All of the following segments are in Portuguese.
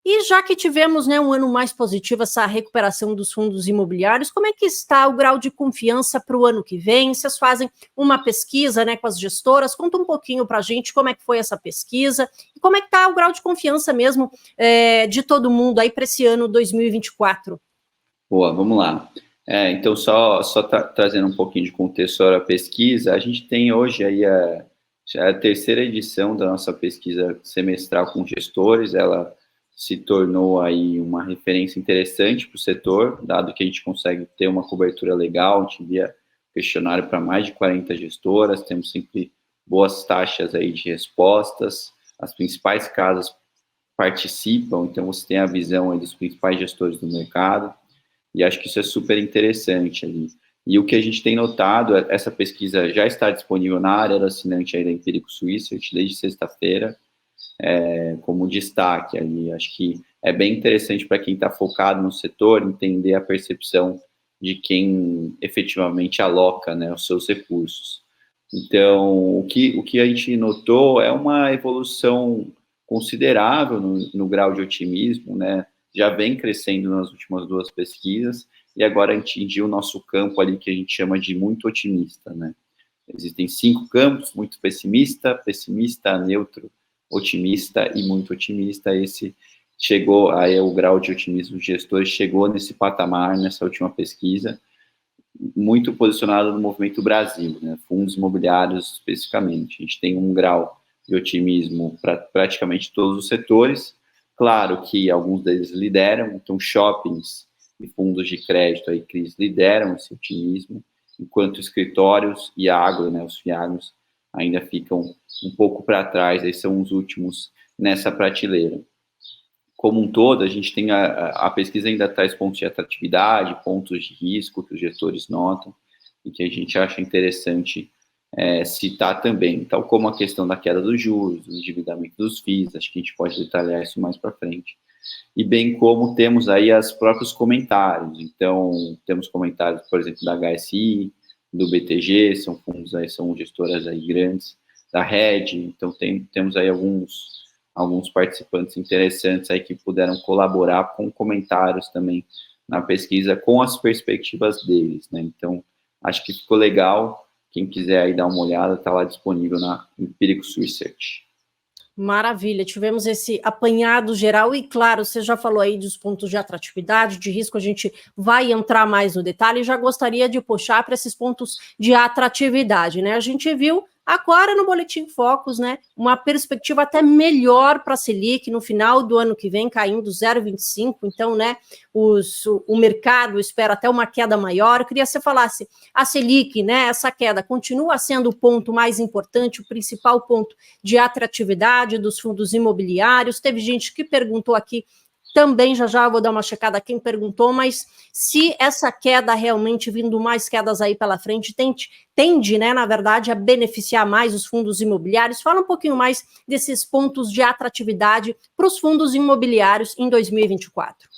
E já que tivemos, né, um ano mais positivo, essa recuperação dos fundos imobiliários, como é que está o grau de confiança para o ano que vem? Vocês fazem uma pesquisa, né, com as gestoras? Conta um pouquinho para a gente como é que foi essa pesquisa e como é que está o grau de confiança mesmo de todo mundo aí para esse ano 2024. Boa, vamos lá. Então, só trazendo um pouquinho de contexto sobre a pesquisa, a gente tem hoje aí já a terceira edição da nossa pesquisa semestral com gestores. Ela se tornou aí uma referência interessante para o setor, dado que a gente consegue ter uma cobertura legal. A gente envia questionário para mais de 40 gestoras, temos sempre boas taxas aí de respostas, as principais casas participam, então você tem a visão aí dos principais gestores do mercado, e acho que isso é super interessante ali. E o que a gente tem notado, essa pesquisa já está disponível na área do assinante aí da Empirico Suíça, desde sexta-feira, como destaque ali. Acho que é bem interessante para quem está focado no setor entender a percepção de quem efetivamente aloca, né, os seus recursos. Então, o que a gente notou é uma evolução considerável no grau de otimismo, né? Já vem crescendo nas últimas duas pesquisas e agora atingiu o nosso campo ali que a gente chama de muito otimista, né? Existem 5 campos: muito pessimista, pessimista, neutro, otimista e muito otimista. Esse chegou aí, o grau de otimismo dos gestores chegou nesse patamar nessa última pesquisa, muito posicionado no movimento Brasil, né? Fundos imobiliários especificamente. A gente tem um grau de otimismo para praticamente todos os setores. Claro que alguns deles lideram, então shoppings e fundos de crédito aí, CRIs, lideram esse otimismo, enquanto escritórios e agro, né, os FIAGROS, ainda ficam um pouco para trás, aí são os últimos nessa prateleira. Como um todo, a gente tem a pesquisa ainda traz pontos de atratividade, pontos de risco que os gestores notam e que a gente acha interessante citar também, tal como a questão da queda dos juros, do endividamento dos FIIs. Acho que a gente pode detalhar isso mais para frente. E bem como temos aí os próprios comentários. Então, temos comentários, por exemplo, da HSI, do BTG, são fundos aí, são gestoras aí grandes, da Red. Então, temos aí alguns participantes interessantes aí que puderam colaborar com comentários também na pesquisa, com as perspectivas deles, né? Então, acho que ficou legal. Quem quiser aí dar uma olhada, está lá disponível na Empiricus Research. Maravilha, tivemos esse apanhado geral e, claro, você já falou aí dos pontos de atratividade, de risco, a gente vai entrar mais no detalhe e já gostaria de puxar para esses pontos de atratividade, né? A gente viu agora no Boletim Focus, né, uma perspectiva até melhor para a Selic no final do ano que vem, caindo 0,25, então, né, o mercado espera até uma queda maior. Eu queria que você falasse, a Selic, né, essa queda continua sendo o ponto mais importante, o principal ponto de atratividade dos fundos imobiliários. Teve gente que perguntou aqui também, já vou dar uma checada quem perguntou, mas se essa queda realmente vindo mais quedas aí pela frente tende, né, na verdade, a beneficiar mais os fundos imobiliários. Fala um pouquinho mais desses pontos de atratividade para os fundos imobiliários em 2024.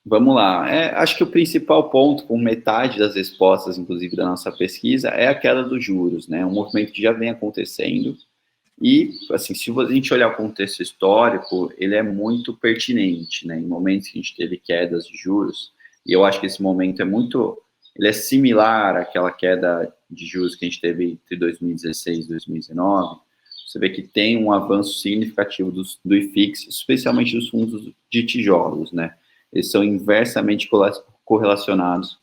Vamos lá. Acho que o principal ponto, com metade das respostas, inclusive, da nossa pesquisa, é a queda dos juros, né? Um movimento que já vem acontecendo. E, assim, se a gente olhar o contexto histórico, ele é muito pertinente, né? Em momentos que a gente teve quedas de juros, e eu acho que esse momento ele é similar àquela queda de juros que a gente teve entre 2016 e 2019. Você vê que tem um avanço significativo do IFIX, especialmente dos fundos de tijolos, né? Eles são inversamente correlacionados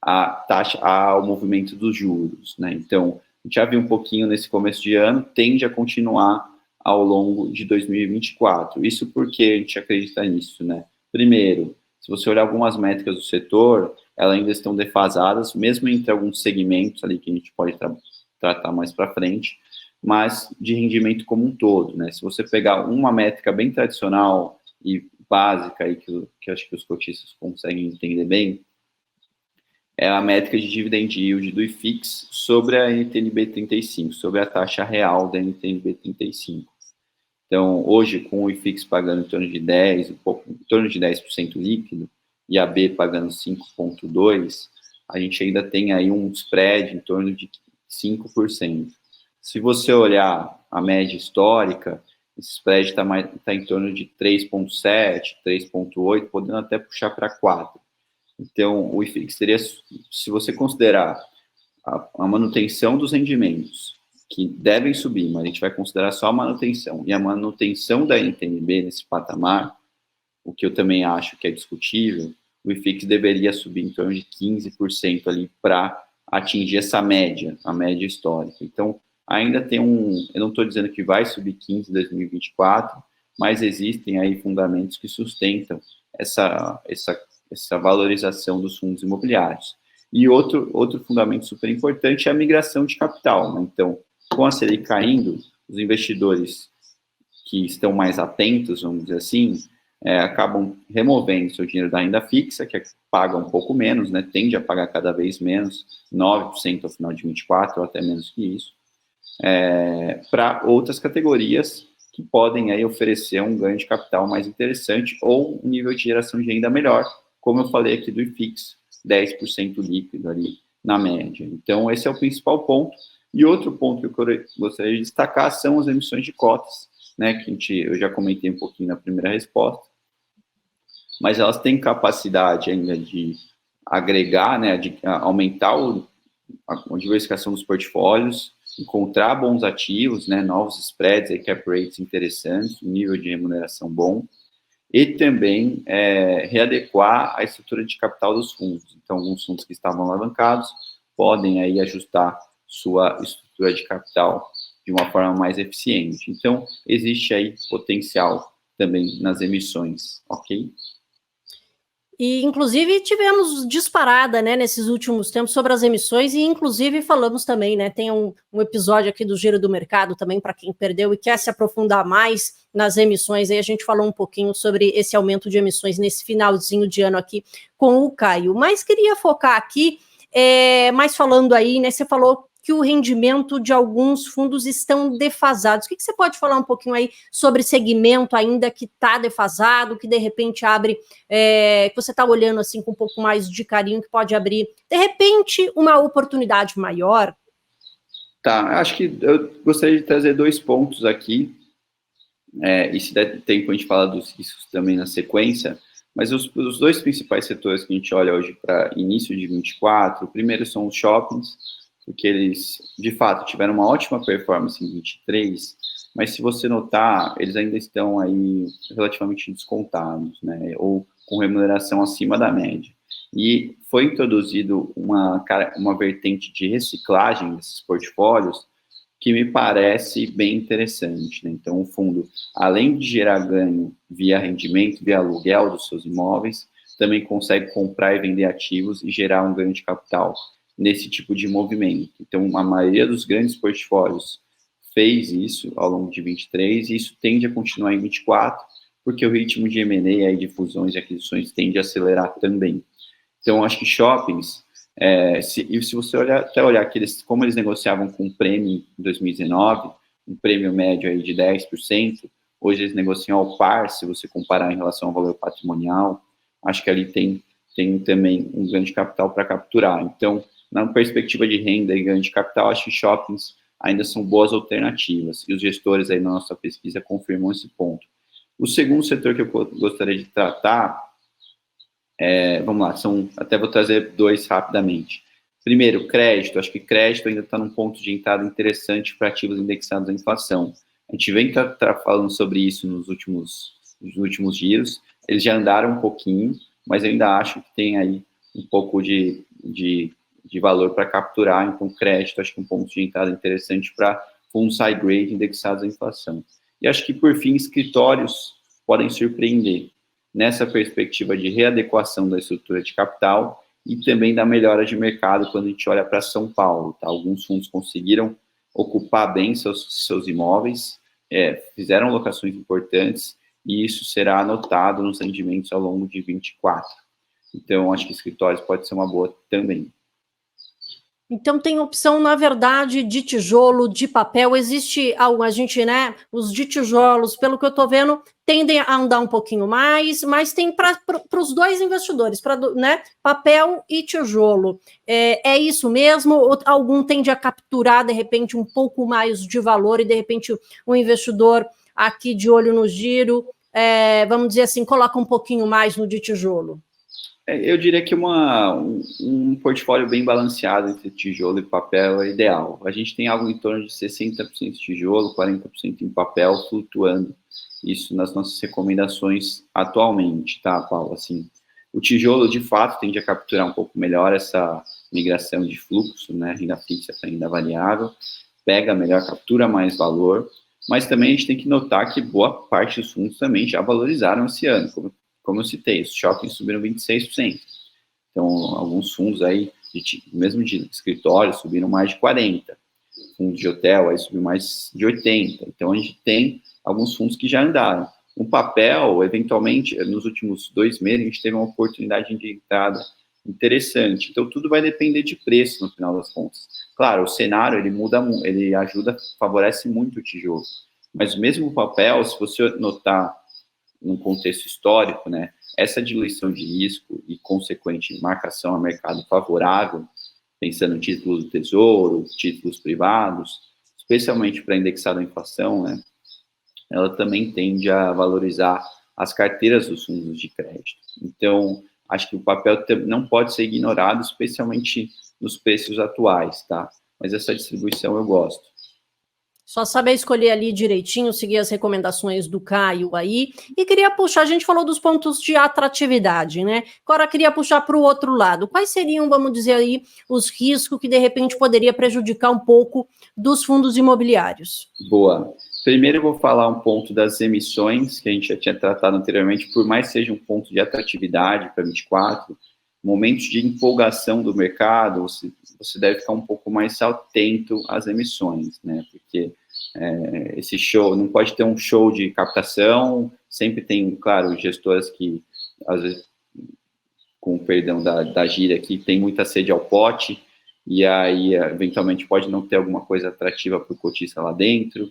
à taxa, ao movimento dos juros, né? Então, a gente já viu um pouquinho nesse começo de ano, tende a continuar ao longo de 2024. Isso porque a gente acredita nisso, né? Primeiro, se você olhar algumas métricas do setor, elas ainda estão defasadas, mesmo entre alguns segmentos ali que a gente pode tratar mais para frente, mas de rendimento como um todo, né? Se você pegar uma métrica bem tradicional e básica aí que acho que os cotistas conseguem entender bem, é a métrica de dividend yield do IFIX sobre a NTNB 35, sobre a taxa real da NTNB 35. Então, hoje, com o IFIX pagando em torno de 10% líquido e a B pagando 5,2%, a gente ainda tem aí um spread em torno de 5%. Se você olhar a média histórica, esse spread está em torno de 3,7, 3,8, podendo até puxar para 4. Então, o IFIX seria, se você considerar a manutenção dos rendimentos, que devem subir, mas a gente vai considerar só a manutenção, e a manutenção da NTNB nesse patamar, o que eu também acho que é discutível, o IFIX deveria subir em torno de 15% ali para atingir essa média, a média histórica. Então, ainda tem eu não estou dizendo que vai subir 15 em 2024, mas existem aí fundamentos que sustentam essa valorização dos fundos imobiliários. E outro fundamento super importante é a migração de capital, né? Então, com a Selic caindo, os investidores que estão mais atentos, vamos dizer assim, acabam removendo seu dinheiro da renda fixa, que paga um pouco menos, né? Tende a pagar cada vez menos, 9% ao final de 24, ou até menos que isso, para outras categorias que podem aí oferecer um ganho de capital mais interessante ou um nível de geração de renda melhor, como eu falei aqui do IFIX, 10% líquido ali na média. Então, esse é o principal ponto. E outro ponto que eu gostaria de destacar são as emissões de cotas, né, que eu já comentei um pouquinho na primeira resposta, mas elas têm capacidade ainda de agregar, né, de aumentar a diversificação dos portfólios, encontrar bons ativos, né, novos spreads, cap rates interessantes, um nível de remuneração bom, e também readequar a estrutura de capital dos fundos. Então, alguns fundos que estavam alavancados podem aí ajustar sua estrutura de capital de uma forma mais eficiente. Então, existe aí potencial também nas emissões, ok? E, inclusive, tivemos disparada, né, nesses últimos tempos sobre as emissões, e, inclusive, falamos também, né, tem um episódio aqui do Giro do Mercado também, para quem perdeu e quer se aprofundar mais nas emissões, aí a gente falou um pouquinho sobre esse aumento de emissões nesse finalzinho de ano aqui com o Caio. Mas queria focar aqui, mais falando aí, né, você falou que o rendimento de alguns fundos estão defasados. O que você pode falar um pouquinho aí sobre segmento ainda que está defasado, que de repente abre, que você está olhando assim com um pouco mais de carinho, que pode abrir, de repente, uma oportunidade maior? Tá, acho que eu gostaria de trazer 2 pontos aqui, e se der tempo a gente fala dos riscos também na sequência, mas os 2 principais setores que a gente olha hoje para início de 24, o primeiro são os shoppings, porque eles, de fato, tiveram uma ótima performance em 23, mas se você notar, eles ainda estão aí relativamente descontados, né, ou com remuneração acima da média. E foi introduzido uma vertente de reciclagem desses portfólios que me parece bem interessante, né? Então, o fundo, além de gerar ganho via rendimento, via aluguel dos seus imóveis, também consegue comprar e vender ativos e gerar um ganho de capital nesse tipo de movimento. Então, a maioria dos grandes portfólios fez isso ao longo de 23 e isso tende a continuar em 24, porque o ritmo de M&A, aí, de fusões e aquisições tende a acelerar também. Então, acho que shoppings, se você olhar como eles negociavam com prêmio em 2019, um prêmio médio aí de 10%, hoje eles negociam ao par, se você comparar em relação ao valor patrimonial, acho que ali tem também um ganho de capital para capturar. Então, na perspectiva de renda e ganho de capital, acho que shoppings ainda são boas alternativas, e os gestores aí na nossa pesquisa confirmam esse ponto. O segundo setor que eu gostaria de tratar, vamos lá, até vou trazer 2 rapidamente. Primeiro, crédito. Acho que crédito ainda está num ponto de entrada interessante para ativos indexados à inflação. A gente vem falando sobre isso nos últimos giros, eles já andaram um pouquinho, mas eu ainda acho que tem aí um pouco de valor para capturar, então crédito acho que é um ponto de entrada interessante para fundos high grade indexados à inflação. E acho que, por fim, escritórios podem surpreender nessa perspectiva de readequação da estrutura de capital e também da melhora de mercado quando a gente olha para São Paulo. Tá? Alguns fundos conseguiram ocupar bem seus imóveis, fizeram locações importantes e isso será anotado nos rendimentos ao longo de 24. Então, acho que escritórios pode ser uma boa também. Então tem opção, na verdade, de tijolo, de papel, existe algo, a gente, né, os de tijolos, pelo que eu estou vendo, tendem a andar um pouquinho mais, mas tem para os 2 investidores, né, papel e tijolo. É isso mesmo? Ou algum tende a capturar, de repente, um pouco mais de valor e, de repente, o investidor aqui de olho no giro, vamos dizer assim, coloca um pouquinho mais no de tijolo? Eu diria que um portfólio bem balanceado entre tijolo e papel é ideal. A gente tem algo em torno de 60% tijolo, 40% em papel, flutuando isso nas nossas recomendações atualmente, tá, Paulo? Assim, o tijolo, de fato, tende a capturar um pouco melhor essa migração de fluxo, né, renda fixa para renda variável, pega melhor, captura mais valor, mas também a gente tem que notar que boa parte dos fundos também já valorizaram esse ano, como eu citei, os shoppings subiram 26%. Então, alguns fundos aí, mesmo de escritório, subiram mais de 40%. Fundos de hotel aí subiu mais de 80%. Então, a gente tem alguns fundos que já andaram. O papel, eventualmente, nos últimos 2 meses, a gente teve uma oportunidade de entrada interessante. Então, tudo vai depender de preço, no final das contas. Claro, o cenário, ele muda, ele ajuda, favorece muito o tijolo. Mas mesmo o papel, se você notar num contexto histórico, né, essa diluição de risco e consequente marcação a mercado favorável, pensando em títulos do Tesouro, títulos privados, especialmente para indexar a inflação, né, ela também tende a valorizar as carteiras dos fundos de crédito. Então, acho que o papel não pode ser ignorado, especialmente nos preços atuais, tá? Mas essa distribuição eu gosto. Só saber escolher ali direitinho, seguir as recomendações do Caio aí. E queria puxar, a gente falou dos pontos de atratividade, né? Agora queria puxar para o outro lado. Quais seriam, vamos dizer aí, os riscos que de repente poderia prejudicar um pouco dos fundos imobiliários? Boa. Primeiro eu vou falar um ponto das emissões, que a gente já tinha tratado anteriormente, por mais seja um ponto de atratividade para 24, momentos de empolgação do mercado, você deve ficar um pouco mais atento às emissões, né? Porque esse show, não pode ter um show de captação, sempre tem, claro, gestoras que, às vezes, com o perdão da gíria aqui, tem muita sede ao pote, e aí, eventualmente, pode não ter alguma coisa atrativa para o cotista lá dentro.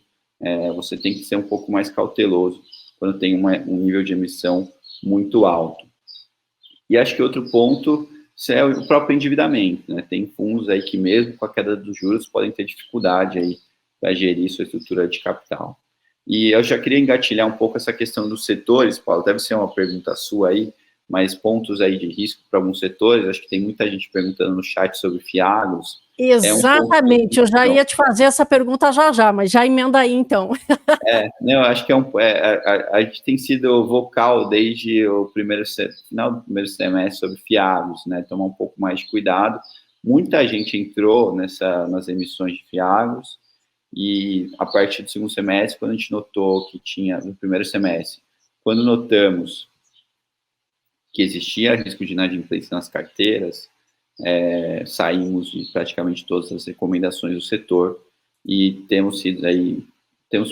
Você tem que ser um pouco mais cauteloso quando tem um nível de emissão muito alto. E acho que outro ponto é o próprio endividamento, né? Tem fundos aí que mesmo com a queda dos juros podem ter dificuldade aí para gerir sua estrutura de capital. E eu já queria engatilhar um pouco essa questão dos setores, Paulo, deve ser uma pergunta sua aí, mas pontos aí de risco para alguns setores, acho que tem muita gente perguntando no chat sobre fiagros. Exatamente, eu já ia te fazer essa pergunta já, mas já emenda aí então. Não, acho que a gente tem sido vocal desde o final do primeiro semestre sobre fiagros, né? Tomar um pouco mais de cuidado. Muita gente entrou nas emissões de fiagros e a partir do segundo semestre, quando a gente notou que tinha, no primeiro semestre, quando notamos que existia risco de inadimplência nas carteiras, saímos de praticamente todas as recomendações do setor e temos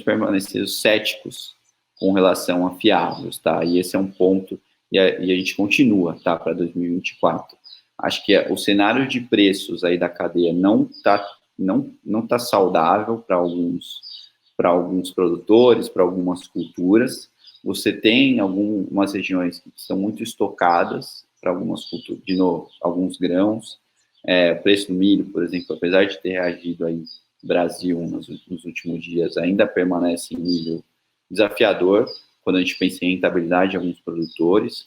permanecido céticos com relação a fiagros, tá? E esse é um ponto, e a gente continua, tá, para 2024. Acho que o cenário de preços aí da cadeia não tá saudável para alguns produtores, para algumas culturas. Você tem algumas regiões que estão muito estocadas para algumas culturas, de novo, alguns grãos. O preço do milho, por exemplo, apesar de ter reagido aí Brasil nos últimos dias, ainda permanece em nível desafiador quando a gente pensa em rentabilidade de alguns produtores.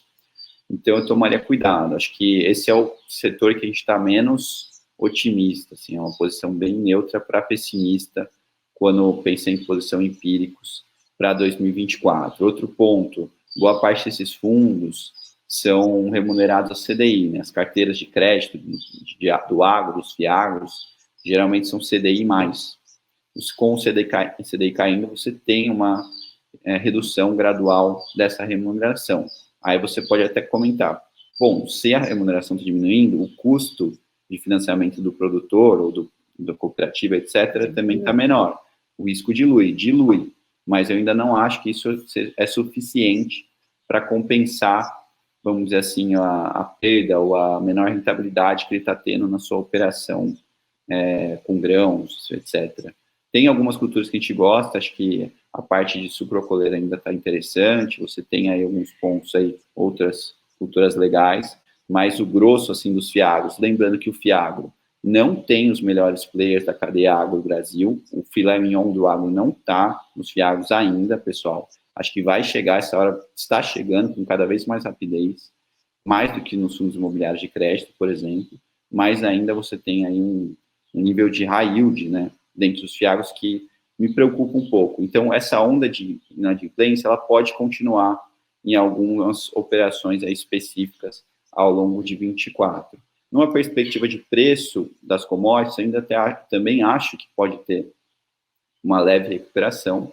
Então, eu tomaria cuidado. Acho que esse é o setor que a gente está menos otimista, assim, é uma posição bem neutra para pessimista quando pensa em posição empíricos para 2024. Outro ponto, boa parte desses fundos são remunerados a CDI, né? As carteiras de crédito do agro, dos fiagros, geralmente são CDI+. Com o CDI caindo, você tem uma redução gradual dessa remuneração. Aí você pode até comentar, bom, se a remuneração está diminuindo, o custo de financiamento do produtor ou da cooperativa, etc., também está menor. O risco dilui, mas eu ainda não acho que isso é suficiente para compensar, vamos dizer assim, a perda ou a menor rentabilidade que ele está tendo na sua operação com grãos, etc. Tem algumas culturas que a gente gosta, acho que a parte de sucrocoleira ainda está interessante, você tem aí alguns pontos aí, outras culturas legais, mas o grosso, assim, dos fiagros, lembrando que o fiagro não tem os melhores players da cadeia agro do Brasil, o filé mignon do agro não está nos fiagros ainda, pessoal. Acho que vai chegar, essa hora está chegando com cada vez mais rapidez, mais do que nos fundos imobiliários de crédito, por exemplo, mas ainda você tem aí um nível de high yield, né, dentro dos fiagros que me preocupa um pouco. Então, essa onda de inadimplência, ela pode continuar em algumas operações aí específicas ao longo de 24. Numa perspectiva de preço das commodities, ainda também acho que pode ter uma leve recuperação,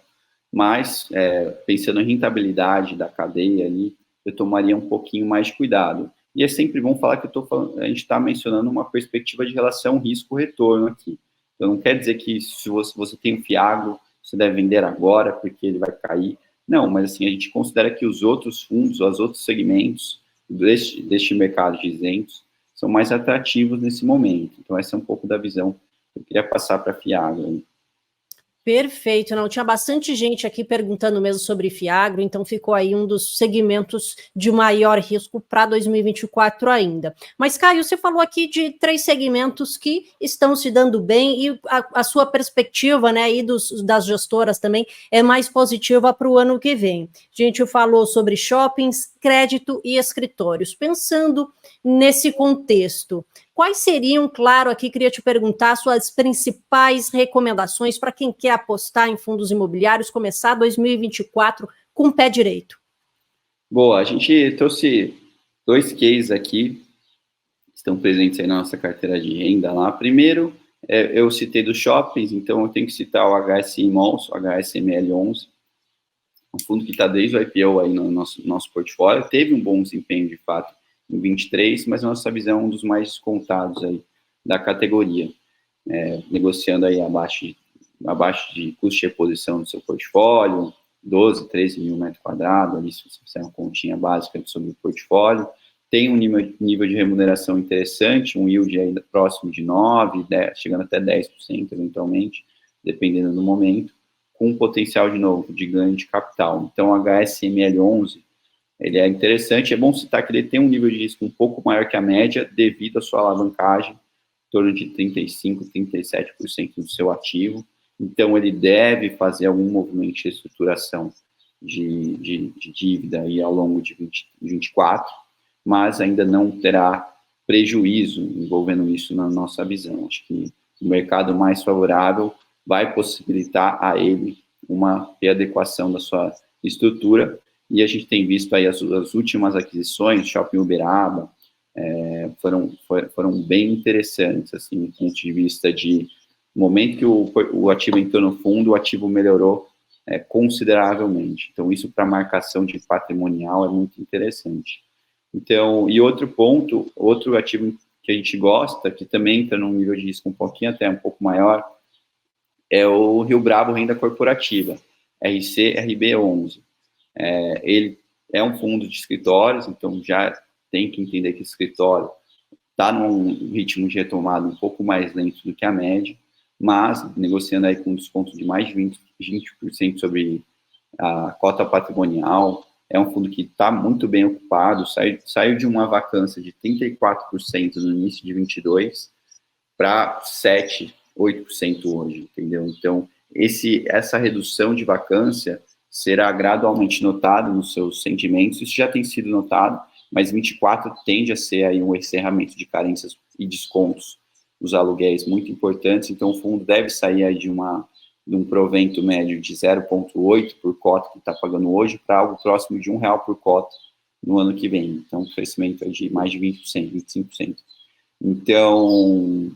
mas pensando em rentabilidade da cadeia ali, eu tomaria um pouquinho mais de cuidado. E é sempre bom falar que a gente está mencionando uma perspectiva de relação risco-retorno aqui. Então, não quer dizer que se você tem um fiagro, você deve vender agora porque ele vai cair. Não, mas assim, a gente considera que os outros fundos, os outros segmentos deste mercado de isentos são mais atrativos nesse momento. Então, essa é um pouco da visão que eu queria passar para a fiagro. Perfeito, não, tinha bastante gente aqui perguntando mesmo sobre fiagro, então ficou aí um dos segmentos de maior risco para 2024 ainda. Mas, Caio, você falou aqui de 3 segmentos que estão se dando bem e a sua perspectiva, né, aí das gestoras também é mais positiva para o ano que vem. A gente falou sobre shoppings, crédito e escritórios. Pensando nesse contexto, quais seriam, claro, aqui queria te perguntar, suas principais recomendações para quem quer apostar em fundos imobiliários, começar 2024 com o pé direito? Boa, a gente trouxe 2 cases aqui, que estão presentes aí na nossa carteira de renda lá. Primeiro, eu citei dos shoppings, então eu tenho que citar o HSI Malls, o HSML11, um fundo que está desde o IPO aí no nosso portfólio, teve um bom desempenho de fato em 23, mas a nossa visão é um dos mais descontados aí da categoria, negociando aí abaixo de custo de reposição do seu portfólio, 12, 13 mil metros quadrados, ali se você fizer uma continha básica sobre o portfólio, tem um nível de remuneração interessante, um yield aí próximo de 9, 10, chegando até 10% eventualmente, dependendo do momento, com um potencial, de novo, de ganho de capital. Então, o HSML11, ele é interessante, é bom citar que ele tem um nível de risco um pouco maior que a média, devido à sua alavancagem, em torno de 35%, 37% do seu ativo. Então, ele deve fazer algum movimento de reestruturação de dívida aí ao longo de 2024, mas ainda não terá prejuízo envolvendo isso na nossa visão. Acho que o mercado mais favorável vai possibilitar a ele uma readequação da sua estrutura, e a gente tem visto aí as últimas aquisições, Shopping Uberaba, foram bem interessantes, assim, do ponto de vista de momento que o ativo entrou no fundo, o ativo melhorou consideravelmente. Então, isso para marcação de patrimonial é muito interessante. Então, e outro ponto, outro ativo que a gente gosta, que também entra num nível de risco um pouquinho até um pouco maior, é o Rio Bravo Renda Corporativa, RCRB11. Ele é um fundo de escritórios, então já tem que entender que o escritório está num ritmo de retomada um pouco mais lento do que a média, mas negociando aí com desconto de mais de 20% sobre a cota patrimonial. É um fundo que está muito bem ocupado, saiu de uma vacância de 34% no início de 22 para 7%, 8% hoje, entendeu? Então, essa redução de vacância será gradualmente notado nos seus rendimentos, isso já tem sido notado, mas 24 tende a ser aí um encerramento de carências e descontos dos aluguéis muito importantes, então o fundo deve sair aí de um provento médio de 0,8 por cota que está pagando hoje para algo próximo de R$1 por cota no ano que vem, então um crescimento aí de mais de 20%, 25%. Então,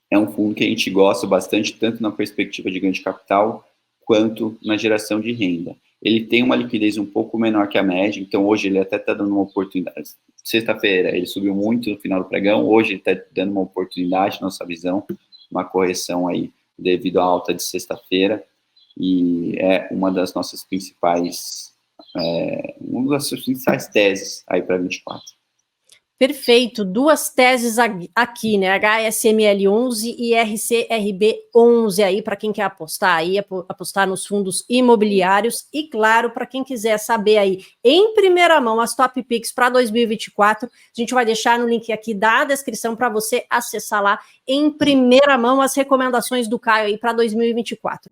é um fundo que a gente gosta bastante, tanto na perspectiva de ganho de capital, quanto na geração de renda. Ele tem uma liquidez um pouco menor que a média, então hoje ele até está dando uma oportunidade. Sexta-feira ele subiu muito no final do pregão, hoje ele está dando uma oportunidade, nossa visão, uma correção aí devido à alta de sexta-feira, e é uma das nossas principais teses aí para 24. Perfeito, duas teses aqui, né? HSML 11 e RCRB 11 aí para quem quer apostar aí, apostar nos fundos imobiliários e claro, para quem quiser saber aí em primeira mão as top picks para 2024, a gente vai deixar no link aqui da descrição para você acessar lá em primeira mão as recomendações do Caio aí para 2024.